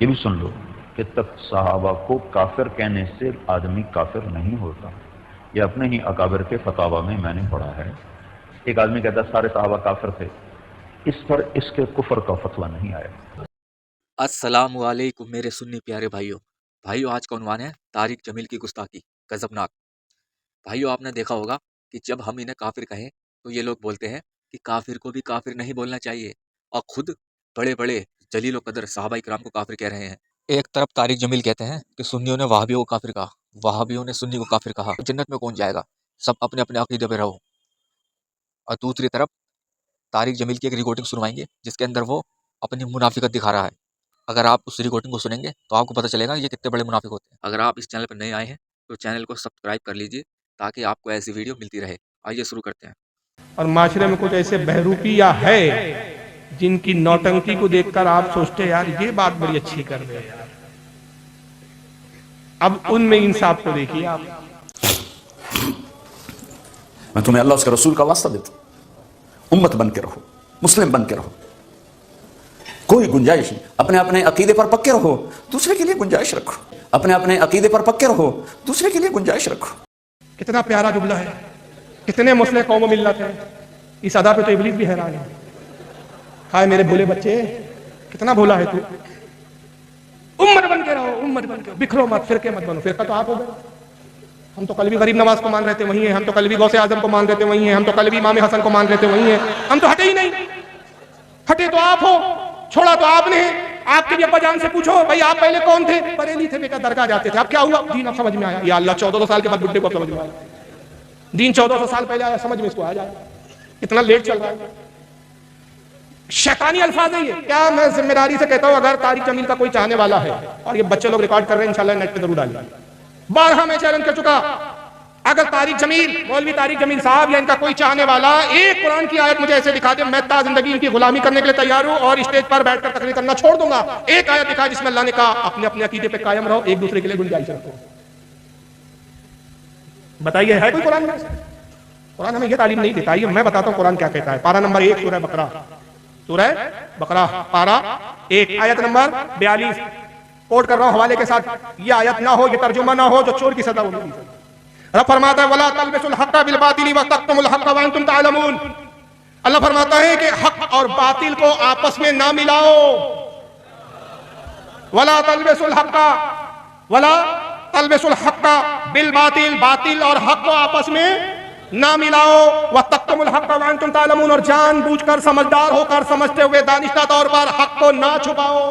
یہ بھی سن لو کہ تک صحابہ کو کافر کہنے سے آدمی کافر نہیں ہوتا. یہ اپنے ہی اکابر کے فتاوا میں نے پڑھا ہے. ایک آدمی کہتا ہے سارے صحابہ کافر تھے، اس پر اس کے کفر کا فتویٰ نہیں آیا. السلام علیکم میرے سنی پیارے بھائیوں آج کا عنوان ہے طارق جمیل کی گستاخی غضبناک. بھائیوں آپ نے دیکھا ہوگا کہ جب ہم انہیں کافر کہیں تو یہ لوگ بولتے ہیں کہ کافر کو بھی کافر نہیں بولنا چاہیے، اور خود بڑے بڑے جلیل و قدر صحابہ کرام کو کافر کہہ رہے ہیں. ایک طرف طارق جمیل کہتے ہیں کہ سنیوں نے وہابیوں کو کافر کہا، وہابیوں نے سنی کو کافر کہا، جنت میں کون جائے گا، سب اپنے اپنے عقیدے پہ رہو. اور دوسری طرف طارق جمیل کی ایک ریکارڈنگ سنوائیں گے جس کے اندر وہ اپنی منافقت دکھا رہا ہے. اگر آپ اس ریکارڈنگ کو سنیں گے تو آپ کو پتہ چلے گا یہ کتنے بڑے منافق ہوتے ہیں. اگر آپ اس چینل پر نئے آئے ہیں تو چینل کو سبسکرائب کر لیجئے تاکہ آپ کو ایسی ویڈیو ملتی رہے. آئیے شروع کرتے ہیں. اور معاشرے میں کچھ ایسے بہروپیہ ہے جن کی نوٹنکی کو دیکھ کر آپ سوچتے یار یہ بات بڑی اچھی کر رہے ہیں. اب ان میں انصاف کو دیکھیے آپ. میں تمہیں اللہ اس کے رسول کا واسطہ دیتا ہوں، امت بن کے رہو، مسلم بن کے رہو، کوئی گنجائش نہیں. اپنے اپنے عقیدے پر پکے رہو، دوسرے کے لیے گنجائش رکھو. اپنے اپنے عقیدے پر پکے رہو، دوسرے کے لیے گنجائش رکھو. کتنا پیارا جملہ ہے، کتنے مسلح قوم و ملت ہیں. اس ادا پہ تو ابلیس بھی حیران ہے. ہائے میرے بھولے بچے، کتنا بھولا ہے تو. امت بن کے رہو، امت بن کے رہو، بکھرو مت، فرقے مت بنو. فرقہ تو آپ ہو گئے. ہم تو کل بھی غریب نواز کو مان رہے تھے وہی ہیں، ہم تو کل بھی غوث اعظم کو مان رہے تھے وہی ہیں، ہم تو کل بھی امام حسن کو مان رہے تھے وہی ہیں. ہم تو ہٹے ہی نہیں. ہٹے تو آپ ہو، چھوڑا تو آپ نے. آپ کے بھی ابا جان سے پوچھو بھائی آپ پہلے کون تھے؟ بریلی تھے بیٹا، درگاہ جاتے تھے. اب کیا ہوا؟ دین اب سمجھ میں آیا. یا اللہ 1400 سال کے بعد بڈھے کو سمجھ میں آیا. دین 1400 سال پہلے آیا، سمجھ میں اس کو آ جائے. اتنا لیٹ چل رہا ہے. شیطانی الفاظ ہے یہ. کیا میں ذمہ داری سے کہتا ہوں اگر طارق جمیل کا کوئی چاہنے والا ہے، اور یہ بچے لوگ ریکارڈ کر رہے ہیں انشاءاللہ نیٹ پہ ضرور ڈالیں. بارہا میں چیلنج کر چکا، اگر طارق جمیل، مولوی طارق جمیل صاحب یا ان کا کوئی چاہنے والا ایک قرآن کی آیت مجھے ایسے دکھا دے، میں تا زندگی ان کی غلامی کرنے کے لیے تیار ہوں اور اسٹیج پر بیٹھ کر تقریر کرنا چھوڑ دوں گا. ایک آیت دکھا جس میں اللہ نے کہا اپنے اپنے عقیدے پہ قائم رہو، ایک دوسرے کے لیے گنجائش رکھو. بتائیے ہے کوئی قرآن میں؟ قرآن ہمیں یہ تعلیم نہیں دیتا. میں بتاتا ہوں قرآن کیا کہتا ہے. پارہ نمبر 1 سورہ بقرہ، سورہ بقرہ پارہ 1 آیت نمبر 42 کوٹ کر رہا ہوں حوالے کے ساتھ. یہ آیت نہ ہو، یہ ترجمہ نہ ہو، جو چور کی سزا ہوگی. رب فرماتا ہے وَلَا تَلْبِسُوا الْحَقَّ بِالْبَاطِلِ وَتَكْتُمُوا الْحَقَّ وَأَنْتُمْ تَعْلَمُونَ. اللہ فرماتا ہے کہ حق اور باطل کو آپس میں نہ ملاؤ. وَلَا تَلْبِسُوا الْحَقَّ وَلَا تَلْبِسُوا الْحَقَّ بِالْبَاطِلِ، باطل اور حق کو آپس میں نہ ملاؤ. وَتَكْتُمُوا الْحَقَّ وَأَنْتُمْ تَعْلَمُونَ، اور جان بوجھ کر سمجھدار ہو کر سمجھتے ہوئے دانشتہ طور پر حق کو نہ چھپاؤ.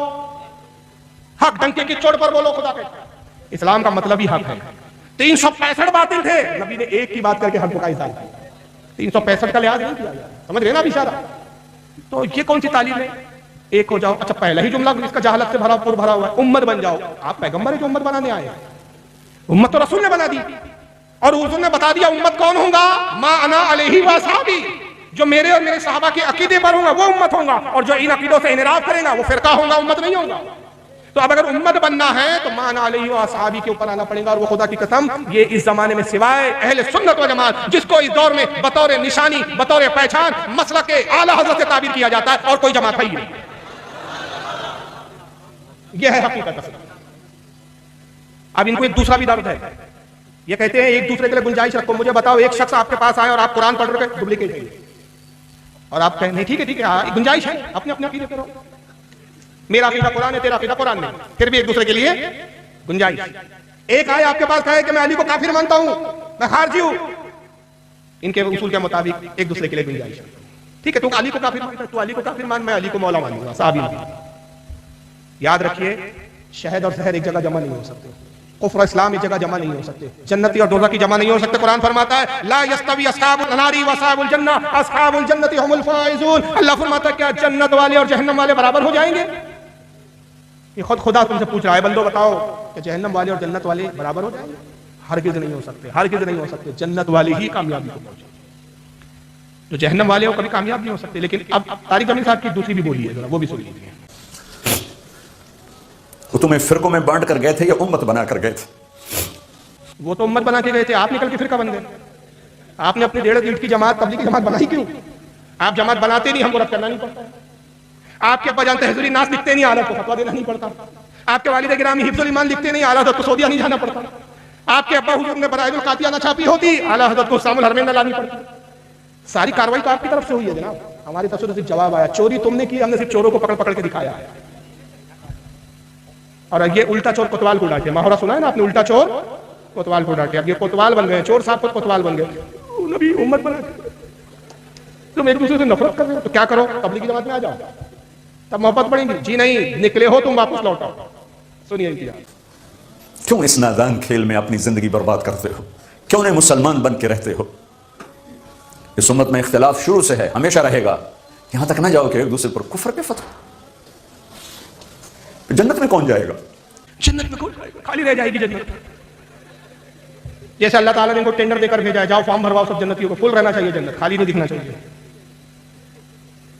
حق ڈنکے کی چوٹ پر بولو. خدا کہتا ہے اسلام کا مطلب ہی حق ہے. 365 باطل تھے، نبی نے ایک کی بات کر کے حق کو قائم کیا. 365 کا لحاظ نہیں کیا. سمجھ رہے نا اب اشارہ؟ تو یہ کون سی تعلیم ہے؟ ایک ہو جاؤ. اچھا پہلا ہی جملہ اس کا جہالت سے بھرا پر بھرا ہوا ہے. امت بن جاؤ. آپ پیغمبر ہے جو امت بنانے آئے ہیں؟ امت تو رسول نے بنا دی، اور حضور نے بتا دیا امت کون ہوں گا. ما انا علیہ واصحابی، جو میرے اور میرے صحابہ کے عقیدے پر ہوں گا وہ امت ہوں گا، اور جو ان عقیدوں سے انحراف کرے گا وہ فرقہ ہوں گا، امت نہیں ہوگا. تو اب اگر امت بننا ہے تو مانا علیہ و اصحابی کے اوپر آنا پڑے گا. اور وہ خدا کی قسم یہ اس زمانے میں سوائے اہل سنت و جماعت، جس کو اس دور میں بطور نشانی، بطور پہچان مسلک اعلیٰ حضرت سے تعبیر کیا جاتا ہے، اور کوئی جماعت ہے ہی نہیں. یہ ہے حقیقت. اب ان کو ایک دوسرا بھی درد ہے. یہ کہتے ہیں ایک دوسرے کے لیے گنجائش رکھو. مجھے بتاؤ ایک شخص آپ کے پاس آئے اور آپ قرآن پڑھ رہے ڈپلیکیٹ ہے، اور آپ کہیں نہیں ٹھیک ہے گنجائش ہے، اپنے اپنے عقیدے کرو. میرا عقیدہ قرآن ہے، تیرا عقیدہ قرآن نہیں، پھر بھی ایک دوسرے کے لیے گنجائش. ایک آئے آپ کے پاس کہے کہ میں علی کو کافر مانتا ہوں، میں خارجی ہوں. ان کے اصول کے مطابق ایک دوسرے کے لیے گنجائش. ٹھیک ہے تو علی کو کافر مانتا ہے، تو علی کو کافر مان، میں علی کو مولا مانوں گا. صحابی نہیں. یاد رکھیے شہد اور زہر ایک جگہ جمع نہیں ہو سکتے. کفر و اسلام ایک جگہ جمع نہیں ہو سکتے. جنتی اور دوزخی جمع نہیں ہو سکتے. قرآن فرماتا ہے لا یستوی اصحاب النار و اصحاب الجنہ، اصحاب الجنۃ هم الفائزون. اللہ فرماتا ہے کیا جنت والے اور جہنم والے برابر ہو جائیں گے؟ یہ خود خدا تم سے پوچھ رہا ہے بندو بتاؤ کہ جہنم والے اور جنت والے برابر ہو جائیں گے؟ ہرگز نہیں ہو سکتے، ہرگز نہیں ہو سکتے. جنت والے ہی کامیابی کو پہنچے، جو جہنم والے ہو کبھی کامیاب نہیں ہو سکتے. لیکن اب طارق جمیل صاحب کی دوسری بھی بولی ہے، ذرا وہ بھی سن لیجیے. وہ تمہیں فرقوں میں بانٹ کر گئے تھے یا امت بنا کر گئے تھے؟ وہ تو امت بنا کے گئے تھے، آپ نکل کے فرقہ بن گئے. آپ نے اپنی 1.5 اینٹ کی جماعت تبلیغی جماعت بنائی کیوں؟ آپ جماعت بناتے نہیں، ہم کو رد کرنا نہیں پڑتا. آپ کے ابا جان تحضری ناس لکھتے نہیں، عالم کو فتویٰ دینا نہیں پڑتا. آپ کے والد گرامی حفظ الایمان لکھتے نہیں، اعلیٰ حضرت کو سعودیہ نہیں جانا پڑتا. آپ کے ابا حضور نے برائد القاطیہ نہ چھاپی ہوتی، اعلیٰ حضرت کو سام الحرمین نہ لانی پڑتی. ساری کاروائی تو آپ کی طرف سے ہوئی ہے جناب. ہماری طرف سے صرف جواب آیا. چوری تم نے کی، ہم نے صرف چوروں کو پکڑ پکڑ کے دکھایا ہے. اور یہ الٹا چور کوتوال کو ڈانٹے. محاورہ سنا ہے نا آپ نے، الٹا چور کوتوال کو ڈانٹے. اب یہ کوتوال بن گئے، چور صاحب خود کوتوال بن گئے. نبی امت بنا تم ایک دوسرے سے نفرت کر رہے ہو تو کیا کرو، تبلیغی جماعت میں آ جاؤ، تب محبت بڑھیں گی. جی نہیں، نکلے ہو تم واپس لوٹاؤ. سنیے کیا کیوں اس نادان کھیل میں اپنی زندگی برباد کرتے ہو؟ کیوں نہیں مسلمان بن کے رہتے ہو؟ اس امت میں اختلاف شروع سے ہے، ہمیشہ رہے گا. یہاں تک نہ جاؤ کہ ایک دوسرے پر کفر کے فتح. جنت میں کون جائے گا؟ جنت میں کون جائے گا؟ خالی رہ جائے گی جنت. جیسے اللہ تعالیٰ نے ان کو ٹینڈر دے کر بھیجا ہے، جاؤ فارم بھرواؤ سب جنتیوں کو، فل رہنا چاہیے جنت، خالی نہیں دکھنا چاہیے.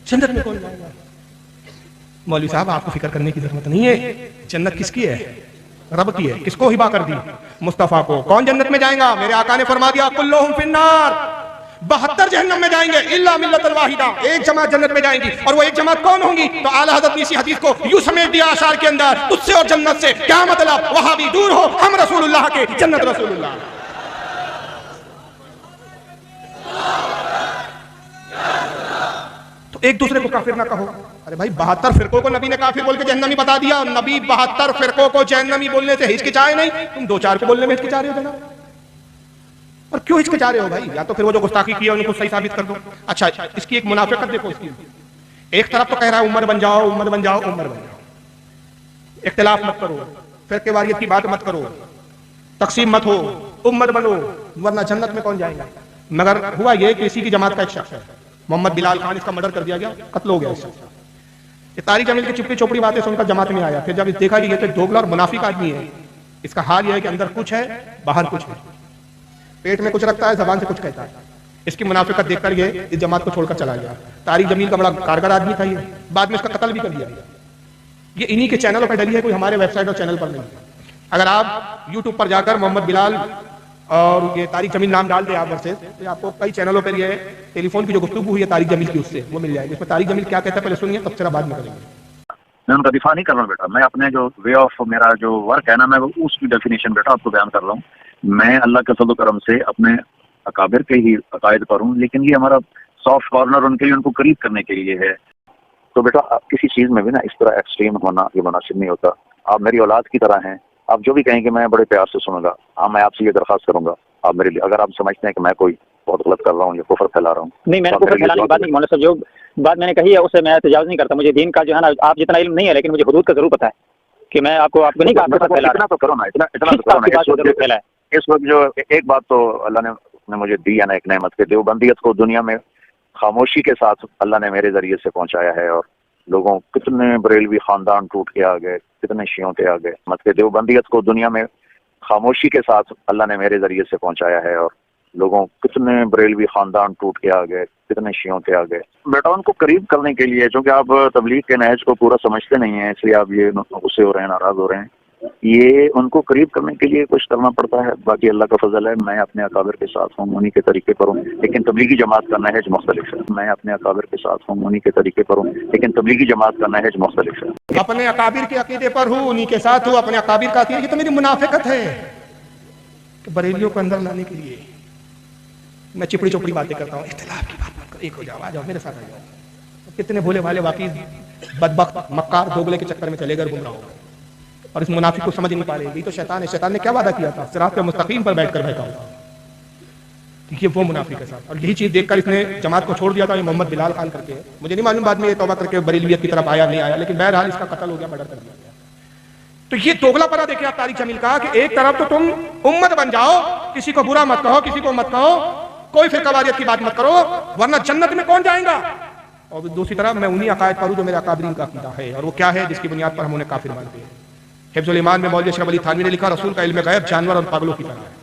جنت میں کون جائے گا؟ مولوی صاحب آپ کو فکر کرنے کی ضرورت نہیں ہے. جنت کس کی ہے؟ رب کی ہے. کس کو ہبا کر دی؟ مصطفیٰ کو. کون جنت میں جائیں گا؟ میرے آقا نے فرما دیا کلہم فی النار، 72 جہنم میں جائیں گے الا ملۃ الواحدہ، ایک جماعت جنت میں جائیں گی. اور وہ ایک جماعت کون ہوں گی؟ تو اعلیٰ حضرت نے اسی حدیث کو یوں سمیٹ دیا اشعار کے اندر، تجھ سے اور جنت سے کیا مطلب، وہاں بھی دور ہو، ہم رسول اللہ کے، جنت رسول اللہ. تو ایک دوسرے کو کافر نہ کہو. ارے بھائی 72 فرقوں کو نبی نے کافر بول کے جہنمی بتا دیا، اور نبی 72 فرقوں کو جہنمی بولنے سے ہچکچائے نہیں. تم 2-4 کو بولنے میں ہچکچا رہے ہو جناب. اور کیوں ہچکچا رہے ہو بھائی؟ یا تو پھر وہ جو گستاخی کی ہے ان کو صحیح ثابت کر دو. اچھا اس کی ایک منافقت دیکھو اس کی. ایک طرف تو کہہ رہا ہے امت بن جاؤ، امت بن جاؤ، امت بن جاؤ، اختلاف مت کرو، فرقے واریت کی بات مت کرو، تقسیم مت ہو، امت بنو ورنہ جنت میں کون جائے گا. مگر ہوا یہ کہ اسی کی جماعت کا ایک شخص ہے محمد بلال خان، اس کا مرڈر کر دیا گیا، قتل ہو گیا. اس شخص یہ طارق جمیل کی چپڑی چوپڑی باتیں سن کر جماعت میں آیا. پھر جب دیکھا کہ یہ تو دوگلا اور منافق آدمی ہے، اس کا حال یہ ہے کہ اندر کچھ ہے باہر کچھ ہے، پیٹ میں کچھ رکھتا ہے زبان سے کچھ کہتا ہے. اس کی منافقت دیکھ کر یہ اس جماعت کو چھوڑ کر چلا گیا. طارق جمیل کا بڑا کارگر آدمی تھا یہ، بعد میں اس کا قتل بھی کر دیا گیا. یہ انہی کے چینلوں پہ ڈلی ہے، کوئی ہمارے ویب سائٹ اور چینل پر نہیں. اگر آپ یوٹیوب پر جا کر محمد بلال اور یہ طارق جمیل نام ڈال دیں آپ سے، تو آپ کو کئی چینلوں پر یہ ٹیلی فون کی جو گفتگو ہوئی ہے طارق جمیل کی اس سے وہ مل جائے گی. اس میں طارق جمیل کیا کہتا ہے پہلے سنیے، تبصرہ بعد میں کریں گے. میں ان کا دفاع نہیں کر رہا ہوں بیٹا، میں اپنے جو وے آف میرا جو ورک ہے نا، میں اس کی ڈیفینیشن بیٹا آپ کو بیان کر رہا ہوں. میں اللہ کے فضل و کرم سے اپنے اکابر کے ہی عقائد پر ہوں، لیکن یہ ہمارا سافٹ کارنر ان کے لیے، ان کو قریب کرنے کے لیے ہے. تو بیٹا آپ کسی چیز میں بھی نا اس طرح ایکسٹریم ہونا یہ مناسب نہیں ہوتا. آپ میری اولاد کی طرح ہیں، آپ جو بھی کہیں گے میں بڑے پیار سے سنوں گا. ہاں میں آپ سے یہ درخواست کروں گا، آپ میرے لیے اگر آپ سمجھتے ہیں کہ میں کوئی بہت غلط کر رہا ہوں یا کفر پھیلا رہا ہوں. نہیں، میں نے کفر پھیلانے کی بات نہیں، مولانا صاحب جو بات میں نے کہی ہے اسے میں تجاوز نہیں کرتا. مجھے دین کا جو ہے نا آپ جتنا علم نہیں ہے، لیکن مجھے حدود کا ضرور پتا ہے کہ میں آپ کو نہیں کہا کفر پھیلا رہا. اتنا تو کرو نا، اتنا تو کرو نا. اس وقت جو ایک بات تو اللہ نے مجھے دی ہے نا ایک نعمت، کے دیوبندیت کو دنیا میں خاموشی کے ساتھ اللہ نے میرے ذریعے سے پہنچایا ہے. اور لوگوں کتنے بریلوی خاندان ٹوٹ کے آ گئے، کتنے شیعوں کے آ گئے. مت کے دیوبندیت کو دنیا میں خاموشی کے ساتھ اللہ نے میرے ذریعے سے پہنچایا ہے. اور لوگوں کتنے بریلوی خاندان ٹوٹ کے آ گئے، کتنے شیعوں کے آ گئے. بیٹا ان کو قریب کرنے کے لیے، چونکہ آپ تبلیغ کے نہج کو پورا سمجھتے نہیں ہیں، اس لیے آپ یہ غصے ہو رہے ہیں، ناراض ہو رہے ہیں. یہ ان کو قریب کرنے کے لیے کچھ کرنا پڑتا ہے. باقی اللہ کا فضل ہے، میں اپنے اکابر کے ساتھ ہوں، انہی کے طریقے پر ہوں، لیکن تبلیغی جماعت کا نہج مختلف ہے. میں اپنے اکابر کے ساتھ ہوں، انہی کے طریقے پر ہوں، لیکن تبلیغی جماعت کا نہج مختلف ہے. اپنے اکابر کے عقیدے پر ہوں، انہی کے ساتھ ہوں، اپنے اکابر کا عقیدہ. یہ تو میری منافقت ہے کہ بریلیوں کو اندر لانے کے لیے میں چپڑی چپڑی باتیں کرتا ہوں. اختلاف کی بات مت کرو، ایک ہو جاؤ، آ جاؤ میرے ساتھ آ جاؤ. کتنے بھولے بھالے واقعی بدبخت مکار دوگلے کے چکر میں چلے گئے گمراہ ہو گئے، اور اس منافق کو سمجھ نہیں پا رہے. یہ تو شیطان ہے. شیطان نے کیا وعدہ کیا تھا؟ صراط مستقیم پر بیٹھ کر بیٹھا ہوا. یہ وہ منافق ہے صاحب. اور یہی چیز دیکھ کر اس نے جماعت کو چھوڑ دیا تھا. یہ محمد بلال خان کر کے، مجھے نہیں معلوم بعد میں یہ توبہ کر کے بریلویت کی طرف آیا نہیں آیا، لیکن بہرحال اس کا قتل ہو گیا، مرڈر کر دیا گیا. تو یہ دوگلا پنا دیکھیں آپ طارق جمیل کا، کہ ایک طرف تو تم امت بن جاؤ، کسی کو برا مت کہو، کسی کو مت کہو، کوئی فرقہ واریت کی بات مت کرو، ورنہ جنت میں کون جائیں گا. اور دوسری طرف میں انہی عقائد پر ہوں جو میرے اکابرین کا عقیدہ ہے. اور وہ کیا ہے جس کی بنیاد پر ہم انہیں کافر مانتے ہیں. حفظ الایمان میں مولوی اشرف علی تھانوی نے لکھا رسول کا علم غیب جانور اور پاگلوں کی طرح ہے.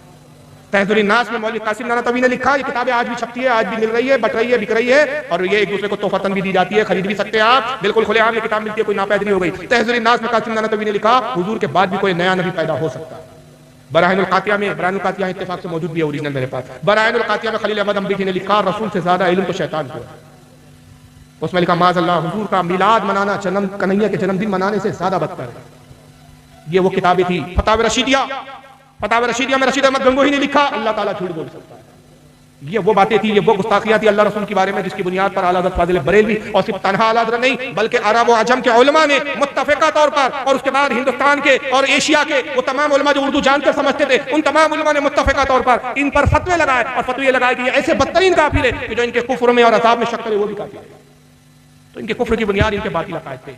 تہذیب الناس میں مولوی قاسم نانوتوی نے لکھا، یہ کتابیں آج بھی چھپتی ہے، آج بھی مل رہی ہے، بٹ رہی ہے، بک رہی ہے، اور یہ ایک دوسرے کو تحفتاً بھی دی جاتی ہے، خرید بھی سکتے ہیں آپ، بالکل کھلے عام یہ کتاب ملتی ہے، کوئی ناپید نہیں ہو گئی. تہذیب الناس میں قاسم نانوتوی نے لکھا حضور کے بعد بھی کوئی نیا نبی پیدا ہو سکتا ہے. برہائن القاطیہ میں، برہائن القاطیہ اتفاق سے موجود بھی ہے اوریجنل میرے پاس. برہائن القاطیہ میں خلیل احمد امریکی نے لکھا رسول سے زیادہ علم تو شیطان کو ہے. اس میں لکھا معاذ اللہ حضور کا میلاد منانا، جنم کنہیا کے جنم دن منانے سے زیادہ بدتر ہے. یہ وہ کتابیں تھی فتاوی رشیدیہ میں رشید احمد گنگوہی نے لکھا اللہ تعالیٰ جھوٹ بول سکتا ہے. یہ وہ باتیں تھی، یہ وہ گستاخیاں تھی اللہ رسول کے بارے میں جس کی بنیاد پر اعلیٰ حضرت فاضل بریلوی اور صرف تنہا اعلیٰ حضرت نہیں بلکہ عرب و عجم کے علماء نے متفقہ طور پر، اور اس کے بعد ہندوستان کے اور ایشیا کے وہ تمام علماء جو اردو جان کر سمجھتے تھے، ان تمام علماء نے متفقہ طور پر ان پر فتوے لگائے، اور فتوے لگائے کہ یہ ایسے بدترین کافر ہے کہ جو ان کے کفر میں اور عذاب میں شک کرے وہ بھی کافر ہے. تو ان کے کفر کی بنیاد ان کے باطل عقائد تھے.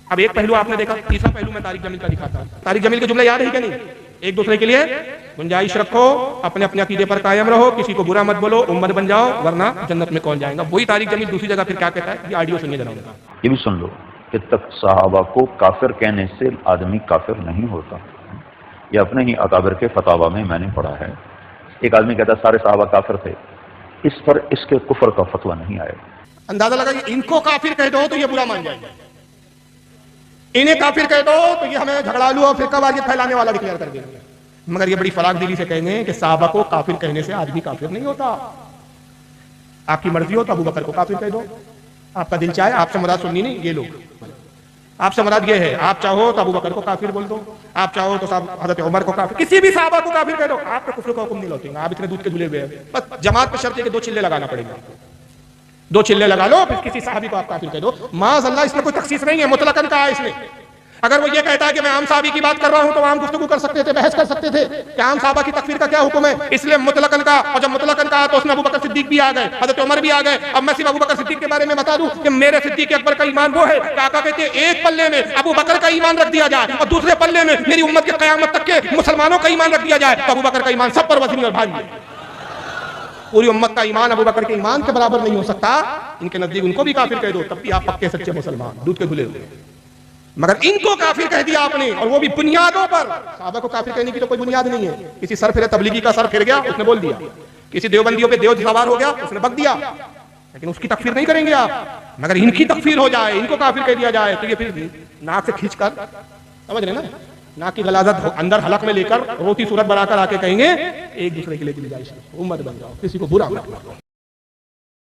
اب ایک پہلو آپ نے دیکھا، تیسرا پہلو میں طارق جمیل کا دکھاتا ہوں. طارق جمیل کے جملے یاد ہے کہ نہیں؟ ایک دوسرے کے لیے گنجائش رکھو، اپنے اپنے عقیدے پر قائم رہو، کسی کو برا مت بولو، امت بن جاؤ ورنہ جنت میں کون جائے گا. وہی طارق جمیل دوسری جگہ پھر کیا کہتا ہے، یہ آڈیو سنیے ذرا. یہ بھی سن لو کہ تک صحابہ کو کافر کہنے سے آدمی کافر نہیں ہوتا. یہ اپنے ہی اکابر کے فتاوا میں نے پڑھا ہے. ایک آدمی کہتا ہے سارے صحابہ کافر تھے، اس پر اس کے کفر کا فتویٰ نہیں آئے. اندازہ لگا ان کو کافر کہہ دو تو یہ برا مان جائے گا، انہیں کافر کہہ دو تو یہ ہمیں جھگڑالو اور فرقہ واریت پھیلانے والا ڈکلیئر کر دیں گے. مگر یہ بڑی فراخ دلی سے کہیں گے کہ صحابہ کو کافر کہنے سے آدمی کافر نہیں ہوتا. آپ کی مرضی ہو تو ابو بکر کو کافر کہہ دو، آپ کا دل چاہے. آپ سے مراد سننی نہیں، یہ لوگ آپ سے مراد یہ ہے، آپ چاہو تو ابو بکر کو کافر بول دو، آپ چاہو تو حضرت عمر کو کافر، کسی بھی صحابہ کو کافر کہہ دو. آپ کا کفر کا حکم نہیں لوٹیں گا. آپ اتنے دودھ کے دھلے ہوئے ہیں، بس جماعت پہ شرط ہے کہ 2 چلے لگانا پڑے گا. 2 چلے لگا لو، پھر کسی صحابی کو آپ کافر کہہ دو. معاذ اللہ، اس میں کوئی تخصیص نہیں ہے، مطلقاً کہا ہے اس نے. اگر وہ یہ کہتا ہے کہ میں عام صحابی کی بات کر رہا ہوں تو عام گفتگو کر سکتے تھے، بحث کر سکتے تھے کہ عام صحابہ کی تکفیر کا کیا حکم ہے، اس لیے مطلقاً کہا. اور جب مطلقاً کہا تو اس میں ابو بکر صدیق بھی آ گئے، حضرت عمر بھی آ گئے. اب میں صرف ابو بکر صدیق کے بارے میں بتا دوں کہ میرے صدیق اکبر کا ایمان وہ ہے کہ آقا کہتے ہیں ایک پلے میں ابو بکر کا ایمان رکھ دیا جائے اور دوسرے پلے میں میری امت کے قیامت تک کے مسلمانوں کا ایمان رکھ دیا جائے تو ابو بکر کا ایمان سب پر وزنی اور بھاری ہے. پوری امت کا ایمان ابو بکر کے ایمان کے برابر نہیں ہو سکتا. ان کے نزدیک ان کو بھی کافر کہہ دو، تب بھی آپ پکے سچے مسلمان، دودھ کے دھلے ہوئے. مگر ان کو کافر کہہ دیا آپ نے، اور وہ بھی بنیادوں پر. صحابہ کو کافر کہنے کی تو کوئی بنیاد نہیں ہے. کسی سر پھرے تبلیغی کا سر پھر گیا، اس نے بول دیا. کسی دیوبندیوں پہ دیو سوار ہو گیا، اس نے بک دیا. لیکن اس کی تکفیر نہیں کریں گے آپ. مگر ان کی تکفیر ہو جائے، ان کو کافر کہہ دیا جائے تو یہ پھر ناک سے کھینچ کر، سمجھ رہے نا، ناک کی غلاظت اندر حلق میں لے کر روتی صورت بنا کر آ کے کہیں گے ایک دوسرے کے لیے گنجائش امت بن جاؤ، کسی کو برا مت بولو.